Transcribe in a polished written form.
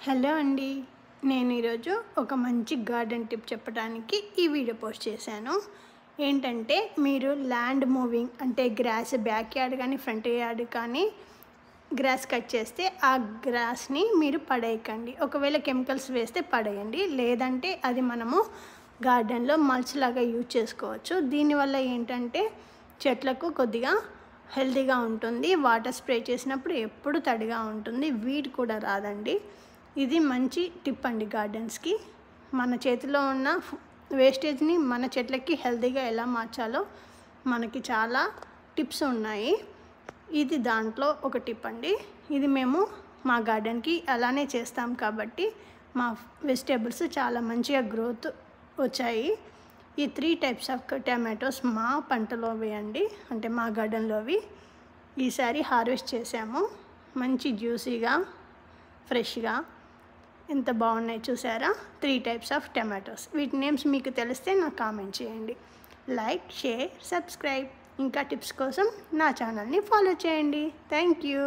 Hello అండి, నేను ఈరోజు ఒక మంచి గార్డెన్ టిప్ చెప్పడానికి ఈ వీడియో పోస్ట్ చేశాను. ఏంటంటే మీరు ల్యాండ్ మూవింగ్ అంటే గ్రాస్ బ్యాక్ యార్డ్ కానీ ఫ్రంట్ యార్డ్ కానీ గ్రాస్ కట్ చేస్తే ఆ గ్రాస్ని మీరు పడేయకండి. ఒకవేళ కెమికల్స్ వేస్తే పడేయండి, లేదంటే అది మనము గార్డెన్లో మల్చ్ లాగా యూజ్ చేసుకోవచ్చు. దీనివల్ల ఏంటంటే చెట్లకు కొద్దిగా హెల్తీగా ఉంటుంది. వాటర్ స్ప్రే చేసినప్పుడు ఎప్పుడు తడిగా ఉంటుంది, వీడ్ కూడా రాదండి. ఇది మంచి టిప్ అండి గార్డెన్స్కి. మన చేతిలో ఉన్న వేస్టేజ్ని మన చెట్లకి హెల్తీగా ఎలా మార్చాలో మనకి చాలా టిప్స్ ఉన్నాయి. ఇది దాంట్లో ఒక టిప్ అండి. ఇది మేము మా గార్డెన్కి అలానే చేస్తాం కాబట్టి మా వెజిటేబుల్స్ చాలా మంచిగా గ్రోత్ వచ్చాయి. ఈ 3 టైప్స్ ఆఫ్ టమాటోస్ మా పంటలోవి అండి, అంటే మా గార్డెన్లోవి. ఈసారి హార్వెస్ట్ చేసాము. మంచి జ్యూసీగా ఫ్రెష్గా ఎంత బాగున్నాయి చూసారా. 3 టైప్స్ ఆఫ్ టమాటోస్. వీటి నేమ్స్ మీకు తెలిస్తే నాకు కామెంట్ చేయండి. Like, share, subscribe. ఇంకా టిప్స్ కోసం నా ఛానల్ని ఫాలో చేయండి. Thank you.